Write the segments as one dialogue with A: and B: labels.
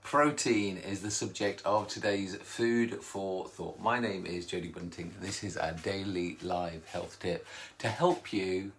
A: Protein is the subject of today's Food for Thought. My name is Jody Bunting and this is our daily live health tip to help you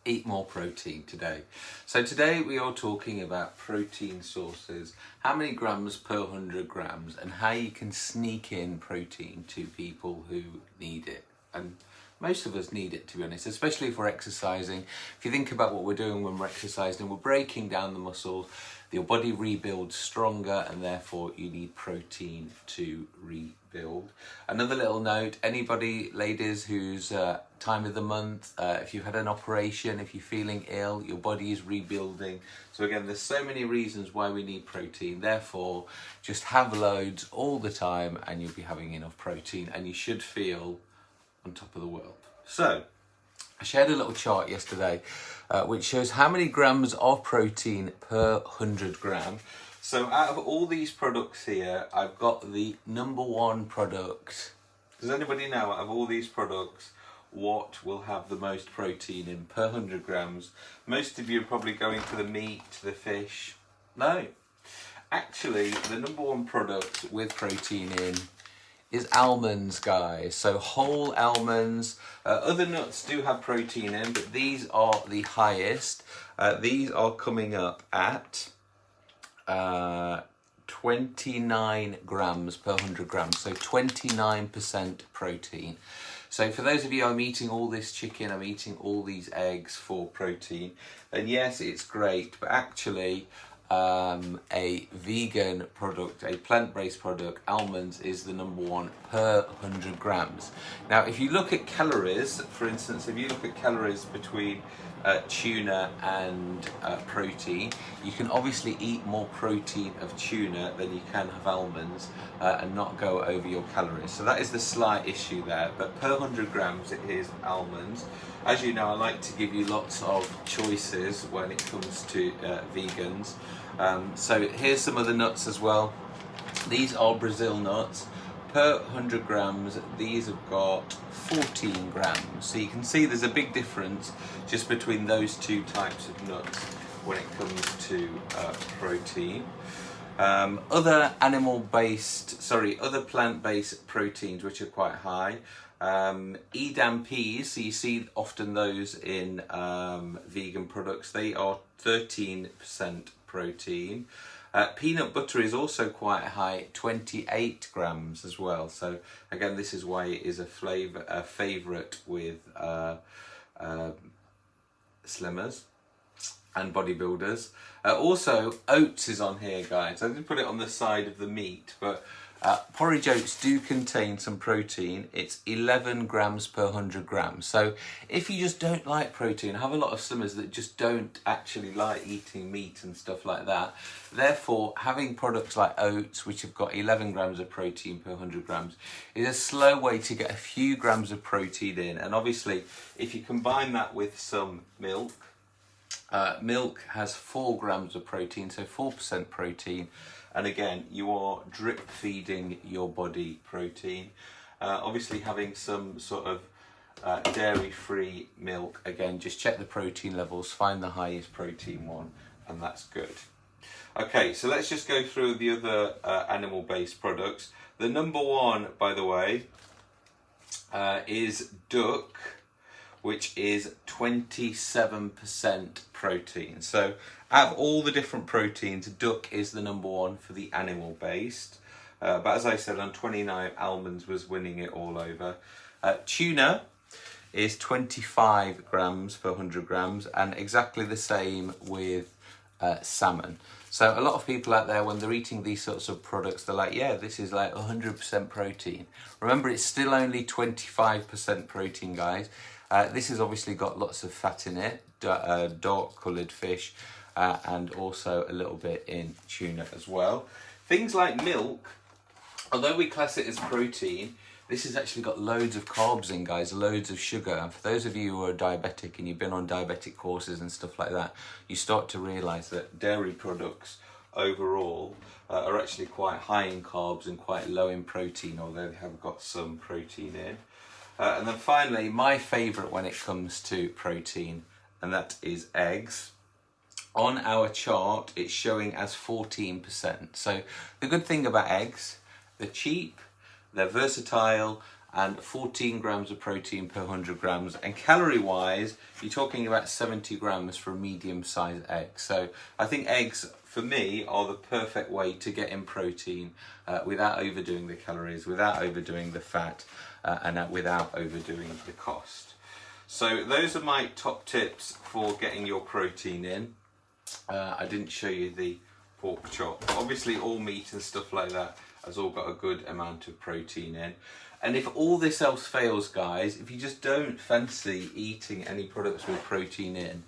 A: eat more protein today. So today we are talking about protein sources, how many grams per 100 grams and how you can sneak in protein to people who need it. And most of us need it, to be honest, especially if we're exercising. If you think about what we're doing when we're exercising, we're breaking down the muscles, your body rebuilds stronger and therefore you need protein to rebuild. Another little note, anybody, ladies, who's time of the month, if you've had an operation, if you're feeling ill, your body is rebuilding. So again, there's so many reasons why we need protein. Therefore, just have loads all the time and you'll be having enough protein and you should feel on top of the world. So I shared a little chart yesterday which shows how many grams of protein per 100 gram. So out of all these products here, I've got the number one product. Does anybody know, out of all these products, what will have the most protein in per 100 grams? Most of you are probably going for the meat, the fish. No, actually the number one product with protein in is almonds, guys. So whole almonds. Other nuts do have protein in, but these are the highest. These are coming up at 29 grams per 100 grams, so 29% protein. So for those of you, I'm eating all this chicken, I'm eating all these eggs for protein, and yes, it's great, but actually a vegan product, a plant-based product, almonds is the number one per 100 grams. Now, if you look at calories, for instance, if you look at calories between tuna and protein, you can obviously eat more protein of tuna than you can have almonds and not go over your calories. So that is the slight issue there, but per 100 grams it is almonds. As you know, I like to give you lots of choices when it comes to vegans. So here's some of the nuts as well. These are Brazil nuts. Per 100 grams, these have got 14 grams. So you can see there's a big difference just between those two types of nuts when it comes to protein. Other plant-based proteins which are quite high. Edam peas, so you see often those in vegan products, they are 13% protein. Peanut butter is also quite high, 28 grams as well. So again, this is why it is a favourite with slimmers and bodybuilders. Also, oats is on here, guys. I didn't put it on the side of the meat, but porridge oats do contain some protein. It's 11 grams per 100 grams. So if you just don't like protein, I have a lot of slimmers that just don't actually like eating meat and stuff like that. Therefore, having products like oats, which have got 11 grams of protein per 100 grams, is a slow way to get a few grams of protein in. And obviously, if you combine that with some milk, milk has 4 grams of protein, so 4% protein. And again, you are drip feeding your body protein. Obviously having some sort of dairy-free milk, again, just check the protein levels, find the highest protein one, and that's good. Okay, so let's just go through the other animal-based products. The number one, by the way, is duck, which is 27% protein. So out of all the different proteins, duck is the number one for the animal based. But as I said, on 29, almonds was winning it all over. Tuna is 25 grams per 100 grams, and exactly the same with salmon. So a lot of people out there, when they're eating these sorts of products, they're like, yeah, this is like 100% protein. Remember, it's still only 25% protein, guys. This has obviously got lots of fat in it, dark coloured fish, and also a little bit in tuna as well. Things like milk, although we class it as protein, this has actually got loads of carbs in, guys, loads of sugar. And for those of you who are diabetic and you've been on diabetic courses and stuff like that, you start to realise that dairy products overall are actually quite high in carbs and quite low in protein, although they have got some protein in. And then finally, my favourite when it comes to protein, and that is eggs. on our chart it's showing as 14%. So the good thing about eggs, they're cheap, they're versatile, and 14 grams of protein per 100 grams. And calorie wise, you're talking about 70 grams for a medium sized egg. So I think eggs, for me, are the perfect way to get in protein without overdoing the calories, without overdoing the fat, and without overdoing the cost. So those are my top tips for getting your protein in. I didn't show you the pork chop. Obviously all meat and stuff like that has all got a good amount of protein in. And if all this else fails, guys, if you just don't fancy eating any products with protein in,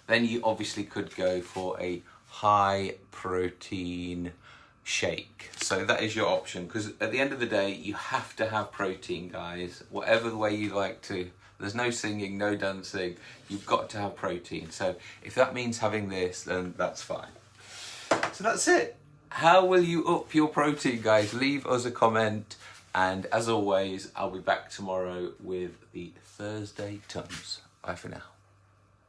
A: then you obviously could go for a high protein shake. So that is your option, because at the end of the day, you have to have protein, guys. Whatever the way you like to, there's no singing, no dancing, you've got to have protein. So if that means having this, then that's fine. So that's it. How will you up your protein, guys? Leave us a comment. And as always, I'll be back tomorrow with the Thursday Tums. Bye for now.